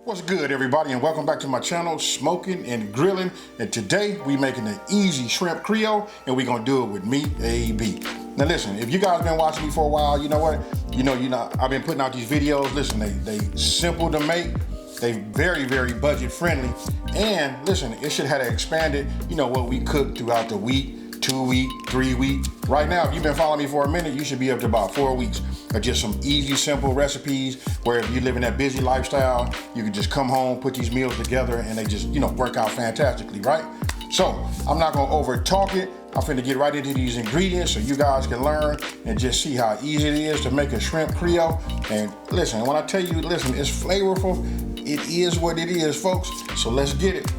What's good, everybody, and welcome back to my channel, Smokin and Grillin. And today we making an easy shrimp Creole, and we're gonna do it with meat AB. Now listen, if you guys been watching me for a while, you know what? You know, I've been putting out these videos. Listen, they simple to make. They very budget friendly. And listen, it should have expanded, you know, what we cook throughout the week, 2 week, 3 week. Right now, if you've been following me for a minute, you should be up to about 4 weeks of just some easy, simple recipes where if you live in that busy lifestyle, you can just come home, put these meals together, and they just, you know, work out fantastically, right? So I'm not gonna over talk it. I'm finna get right into these ingredients so you guys can learn and just see how easy it is to make a shrimp Creole. And listen, when I tell you, listen, it's flavorful. It is what it is, folks. So let's get it.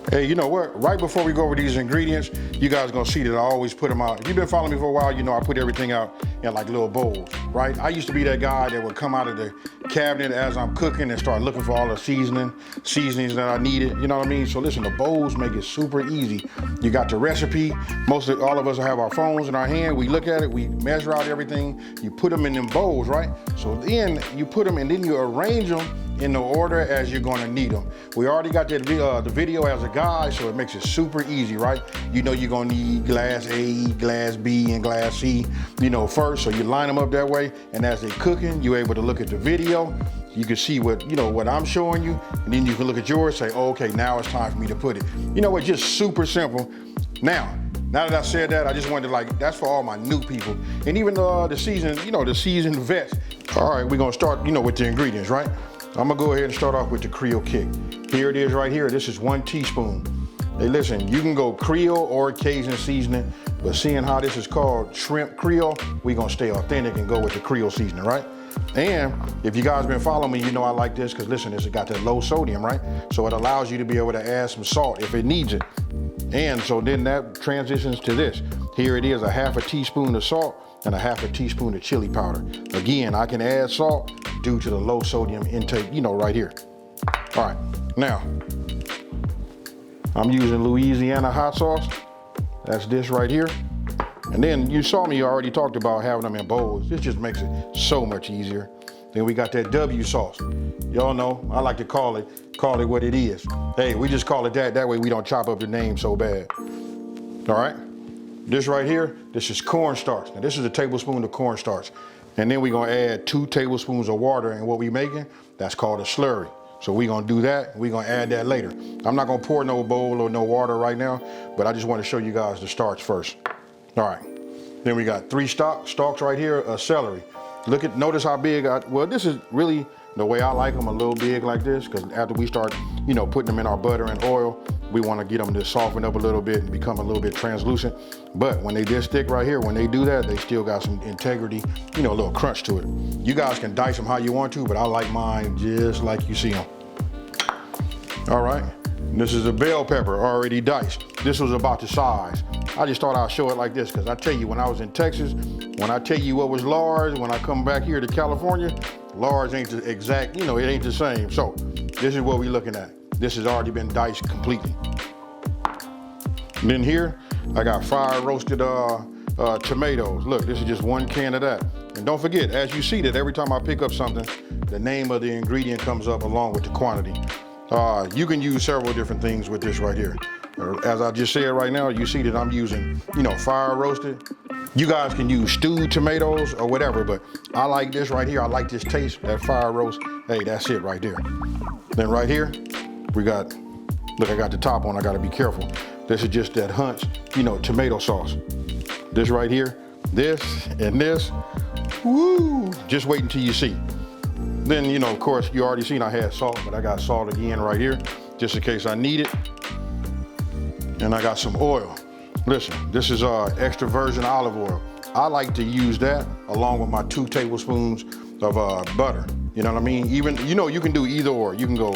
Hey, you know what? Right before we go over these ingredients, you guys are gonna see that I always put them out. If you've been following me for a while, you know I put everything out in like little bowls, right? I used to be that guy that would come out of the cabinet as I'm cooking and start looking for all the seasonings that I needed, you know what I mean? So listen, the bowls make it super easy. You got the recipe. All of us have our phones in our hand. We look at it, we measure out everything. You put them in them bowls, right? So then you put them and then you arrange them in the order as you're gonna need them. We already got the video as a guide, so it makes it super easy, right? You know you're gonna need glass A, glass B, and glass C, you know, first, so you line them up that way, and as they're cooking, you're able to look at the video, you can see what, you know, what I'm showing you, and then you can look at yours, say, oh, okay, now it's time for me to put it. You know, it's just super simple. Now that I said that, I just wanted to, like, that's for all my new people, and even the seasoned, you know, the seasoned vets. All right, we're gonna start, you know, with the ingredients, right? I'm gonna go ahead and start off with the Creole kick. Here it is right here. This is 1 teaspoon. Hey, listen, you can go Creole or Cajun seasoning, but seeing how this is called shrimp Creole, we're gonna stay authentic and go with the Creole seasoning, right? And if you guys been following me, you know I like this because listen, it's got that low sodium, right? So it allows you to be able to add some salt if it needs it. And so then that transitions to this. Here it is, a 1/2 teaspoon of salt and a 1/2 teaspoon of chili powder. Again, I can add salt due to the low sodium intake, you know, right here. All right, now, I'm using Louisiana hot sauce. That's this right here. And then you saw me already talked about having them in bowls. This just makes it so much easier. Then we got that W sauce. Y'all know, I like to call it what it is. Hey, we just call it that. That way we don't chop up the name so bad. All right, this right here, this is cornstarch. Now this is a tablespoon of cornstarch. And then we're gonna add 2 tablespoons of water, and what we making, that's called a slurry. So we're gonna do that, we're gonna add that later. I'm not gonna pour no bowl or no water right now, but I just wanna show you guys the starch first. All right, then we got 3 stalks right here of celery. Notice how big, well, this is really the way I like them, a little big like this, because after we start, you know, putting them in our butter and oil, we want to get them to soften up a little bit and become a little bit translucent. But when they this thick right here, when they do that, they still got some integrity, you know, a little crunch to it. You guys can dice them how you want to, but I like mine just like you see them. All right, this is a bell pepper already diced. This was about the size. I just thought I'd show it like this, because I tell you, when I was in Texas, when I tell you what was large, when I come back here to California, large ain't the exact, you know, it ain't the same. So this is what we're looking at. This has already been diced completely. And then here, I got fire roasted tomatoes. Look, this is just 1 can of that. And don't forget, as you see that every time I pick up something, the name of the ingredient comes up along with the quantity. You can use several different things with this right here. As I just said right now, you see that I'm using, you know, fire roasted. You guys can use stewed tomatoes or whatever, but I like this right here. I like this taste, that fire roast. Hey, that's it right there. Then right here, we got, look, I got the top on, I gotta be careful. This is just that Hunt's, you know, tomato sauce. This right here, this and this, woo, just wait until you see. Then, you know, of course, you already seen I had salt, but I got salt again right here, just in case I need it. And I got some oil. Listen, this is extra virgin olive oil. I like to use that along with my 2 tablespoons of butter. You know what I mean? Even, you know, you can do either or. You can go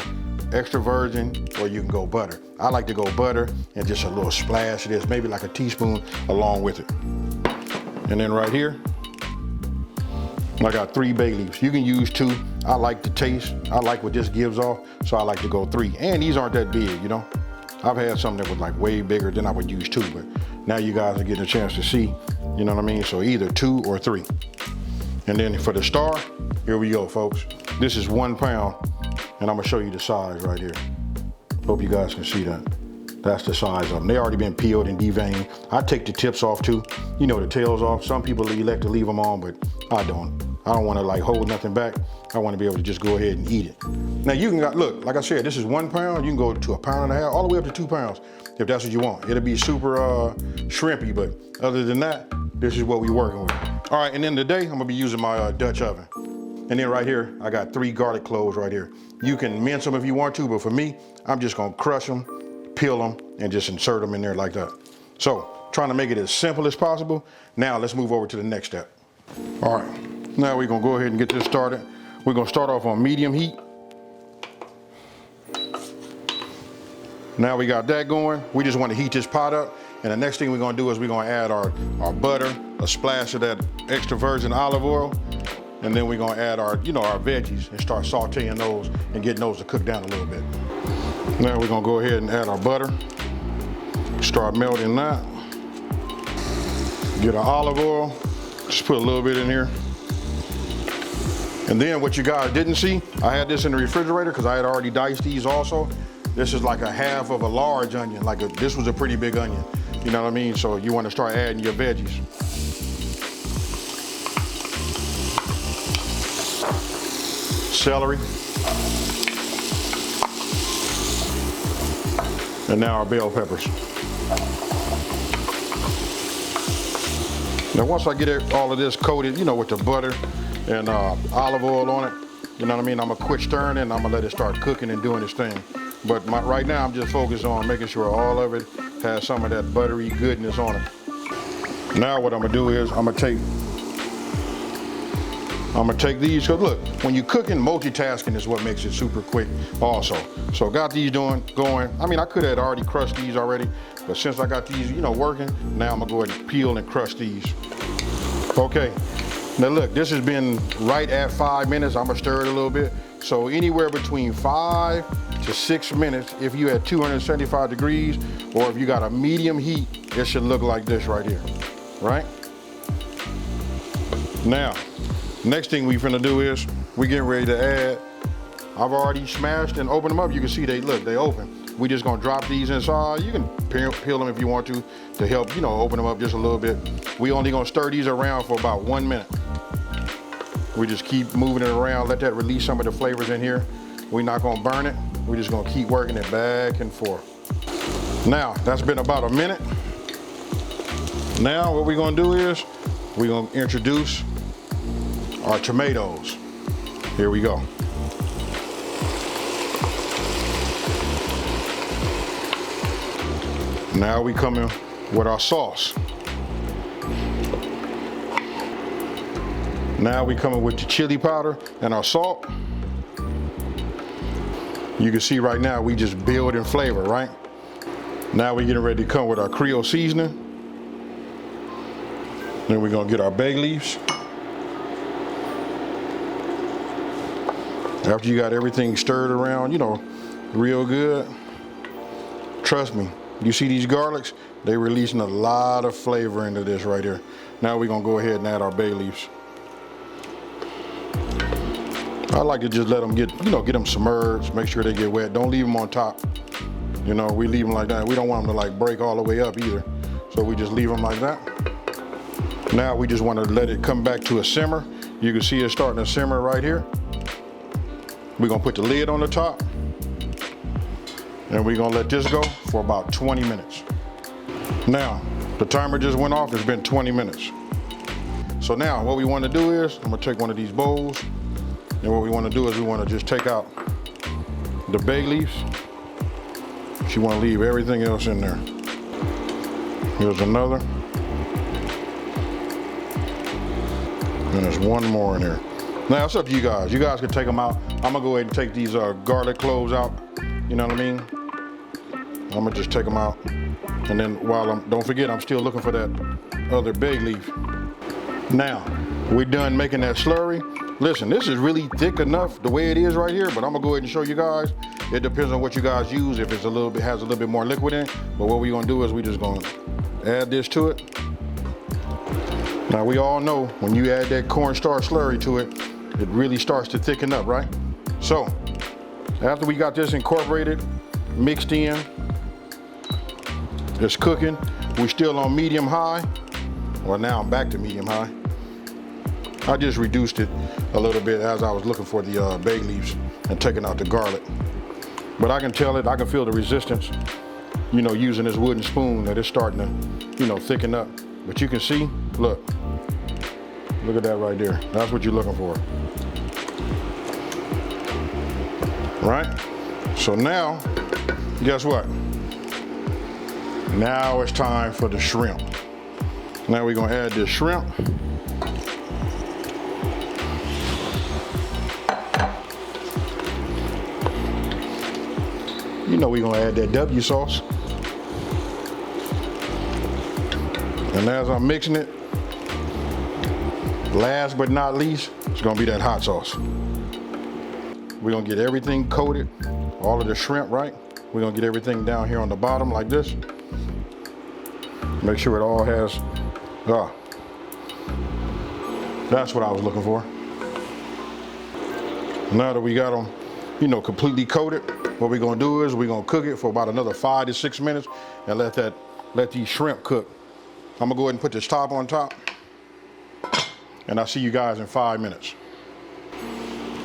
extra virgin or you can go butter. I like to go butter and just a little splash of this, maybe like a teaspoon along with it. And then right here, I got 3 bay leaves. You can use 2. I like the taste. I like what this gives off, so I like to go 3. And these aren't that big, you know? I've had some that was like way bigger than I would use 2, but now you guys are getting a chance to see, you know what I mean? So either 2 or 3. And then for the star, here we go, folks. This is 1 pound And I'm gonna show you the size right here. Hope you guys can see that. That's the size of them. They already been peeled and deveined. I take the tips off too. You know, the tails off. Some people elect to leave them on, but I don't. I don't wanna like hold nothing back. I wanna be able to just go ahead and eat it. Now you can, look, like I said, this is 1 pound. You can go to 1.5 pounds, all the way up to 2 pounds, if that's what you want. It'll be super shrimpy, but other than that, this is what we're working with. All right, and then today, I'm gonna be using my Dutch oven. And then right here, I got 3 garlic cloves right here. You can mince them if you want to, but for me, I'm just gonna crush them, peel them, and just insert them in there like that. So, trying to make it as simple as possible. Now let's move over to the next step. All right, now we're gonna go ahead and get this started. We're gonna start off on medium heat. Now we got that going. We just wanna heat this pot up. And the next thing we're gonna do is we're gonna add our butter, a splash of that extra virgin olive oil, and then we're gonna add our, our veggies and start sauteing those and getting those to cook down a little bit. Now we're gonna go ahead and add our butter, start melting that. Get our olive oil, just put a little bit in here. And then what you guys didn't see, I had this in the refrigerator because I had already diced these also. This is like a half of a large onion, this was a pretty big onion. You know what I mean? So you want to start adding your veggies. Celery. And now our bell peppers. Now once I get all of this coated, with the butter and olive oil on it, you know what I mean? I'm gonna quit stirring it and I'm gonna let it start cooking and doing its thing. But right now I'm just focused on making sure all of it has some of that buttery goodness on it. Now what I'm gonna do is I'm gonna take these, because look, when you're cooking, multitasking is what makes it super quick also. So got these going. I mean, I could have already crushed these already, but since I got these, working, now I'm gonna go ahead and peel and crush these. Okay, now look, this has been right at 5 minutes. I'm gonna stir it a little bit. So anywhere between 5 to 6 minutes, if you at 275 degrees, or if you got a medium heat, it should look like this right here, right? Now, next thing we finna do is, we getting ready to add, I've already smashed and opened them up. You can see they open. We just gonna drop these inside. You can peel them if you want to help, open them up just a little bit. We only gonna stir these around for about 1 minute. We just keep moving it around, let that release some of the flavors in here. We're not gonna burn it. We're just gonna keep working it back and forth. Now, that's been about a minute. Now, what we're gonna do is, we're gonna introduce our tomatoes. Here we go. Now we come in with our sauce. Now we come in with the chili powder and our salt. You can see right now we just build in flavor, right? Now we're getting ready to come with our Creole seasoning. Then we're gonna get our bay leaves. After you got everything stirred around, real good, trust me, you see these garlics? They releasing a lot of flavor into this right here. Now we're gonna go ahead and add our bay leaves. I like to just let them get them submerged, make sure they get wet. Don't leave them on top. We leave them like that. We don't want them to break all the way up either. So we just leave them like that. Now we just want to let it come back to a simmer. You can see it starting to simmer right here. We're gonna put the lid on the top. And we're gonna let this go for about 20 minutes. Now, the timer just went off, it's been 20 minutes. So now what we wanna do is, I'm gonna take one of these bowls, and what we wanna do is we wanna just take out the bay leaves. You wanna leave everything else in there. Here's another. And there's one more in here. Now it's up to you guys. You guys can take them out. I'm gonna go ahead and take these garlic cloves out. You know what I mean? I'm gonna just take them out. And then don't forget, I'm still looking for that other bay leaf. Now, we're done making that slurry. Listen, this is really thick enough the way it is right here, but I'm gonna go ahead and show you guys. It depends on what you guys use, if it's has a little bit more liquid in it. But what we're gonna do is we're just gonna add this to it. Now we all know when you add that cornstarch slurry to it, it really starts to thicken up, right? So, After we got this incorporated, mixed in, it's cooking. We're still on medium high. Well, now I'm back to medium high. I just reduced it a little bit as I was looking for the bay leaves and taking out the garlic. But I can tell it, I can feel the resistance, you know, using this wooden spoon that it's starting to, you know, thicken up. But you can see, look at that right there. That's what you're looking for. Right? So now, guess what? Now it's time for the shrimp. Now we're gonna add this shrimp. You know we're gonna add that W sauce. And as I'm mixing it, last but not least, it's gonna be that hot sauce. We're gonna get everything coated, all of the shrimp, right? We're gonna get everything down here on the bottom like this. Make sure it all has, that's what I was looking for. Now that we got them, you know, completely coated, what we're gonna do is we're gonna cook it for about another 5 to 6 minutes and let these shrimp cook. I'm gonna go ahead and put this top on top, and I'll see you guys in 5 minutes.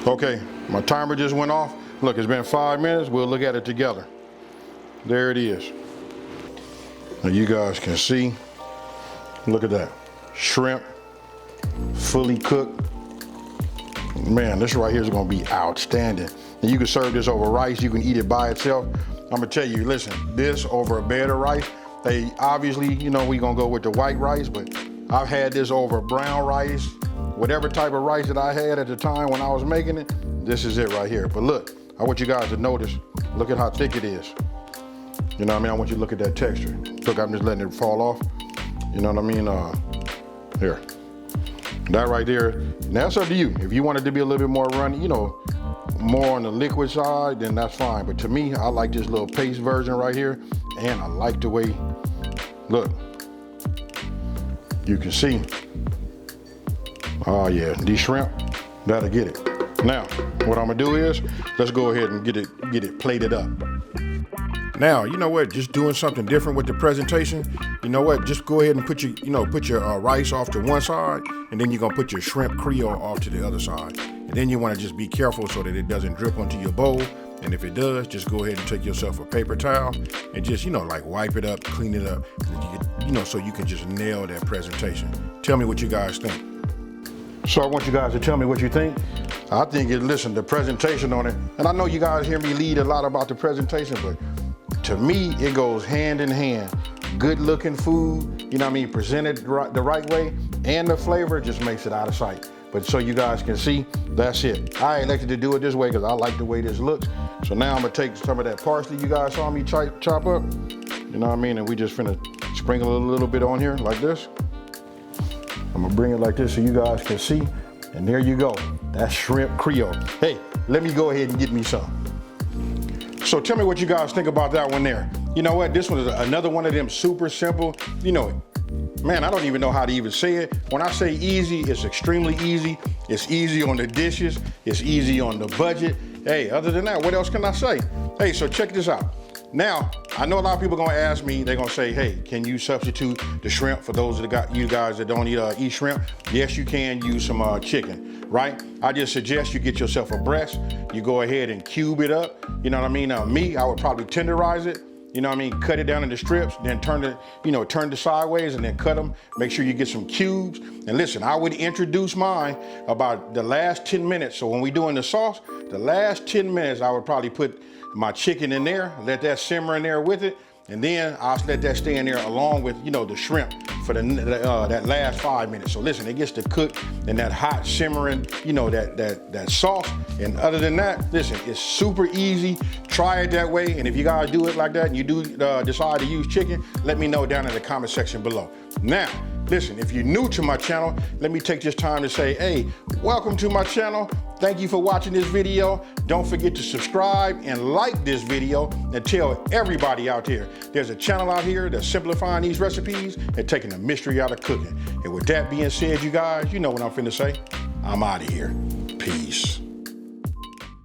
Okay, my timer just went off. Look, it's been 5 minutes. We'll look at it together. There it is. Now you guys can see, look at that. Shrimp, fully cooked. Man, this right here is gonna be outstanding. And you can serve this over rice, you can eat it by itself. I'm gonna tell you, listen, this over a bed of rice, they obviously, you know, we gonna go with the white rice, but I've had this over brown rice, whatever type of rice that I had at the time when I was making it, this is it right here. But look, I want you guys to notice, look at how thick it is. You know what I mean? I want you to look at that texture. Look, I'm just letting it fall off. You know what I mean? Here. That right there, now that's up to you. If you want it to be a little bit more runny, you know, more on the liquid side, then that's fine. But to me, I like this little paste version right here. And I like the way, look, you can see. Oh yeah, these shrimp, that'll get it. Now, what I'm gonna do is, let's go ahead and get it plated up. Now, you know what, just doing something different with the presentation, you know what, just go ahead and put your rice off to one side, and then you're gonna put your shrimp Creole off to the other side. And then you wanna just be careful so that it doesn't drip onto your bowl. And if it does, just go ahead and take yourself a paper towel and just, you know, like wipe it up, clean it up, you know, so you can just nail that presentation. Tell me what you guys think. So I want you guys to tell me what you think. I think listen, the presentation on it, and I know you guys hear me lead a lot about the presentation, but to me, it goes hand in hand. Good looking food, you know what I mean, presented the right way, and the flavor just makes it out of sight. But so you guys can see, that's it. I elected to do it this way because I like the way this looks. So now I'm gonna take some of that parsley you guys saw me chop up, you know what I mean, and we just finna sprinkle a little bit on here like this. I'm gonna bring it like this so you guys can see, and there you go. That's shrimp Creole. Hey, let me go ahead and get me some. So tell me what you guys think about that one there. You know what, this one is another one of them super simple, you know, man, I don't even know how to even say it. When I say easy, it's extremely easy. It's easy on the dishes. It's easy on the budget. Hey, other than that, what else can I say? Hey, so check this out. Now, I know a lot of people are gonna ask me, they're gonna say, hey, can you substitute the shrimp for those that you guys that don't eat shrimp? Yes, you can use some chicken, right? I just suggest you get yourself a breast. You go ahead and cube it up. You know what I mean? Me, I would probably tenderize it. You know what I mean? Cut it down into strips, then turn it sideways and then cut them. Make sure you get some cubes. And listen, I would introduce mine about the last 10 minutes. So when we're doing the sauce, the last 10 minutes, I would probably put my chicken in there, let that simmer in there with it. And then I'll let that stay in there along with, you know, the shrimp for that last 5 minutes. So listen, it gets to cook in that hot simmering, you know, that sauce. And other than that, listen, it's super easy. Try it that way. And if you guys do it like that and you do decide to use chicken, let me know down in the comment section below. Now, listen, if you're new to my channel, let me take this time to say, hey, welcome to my channel. Thank you for watching this video. Don't forget to subscribe and like this video and tell everybody out there there's a channel out here that's simplifying these recipes and taking the mystery out of cooking. And with that being said, you guys, you know what I'm finna say. I'm out of here. Peace.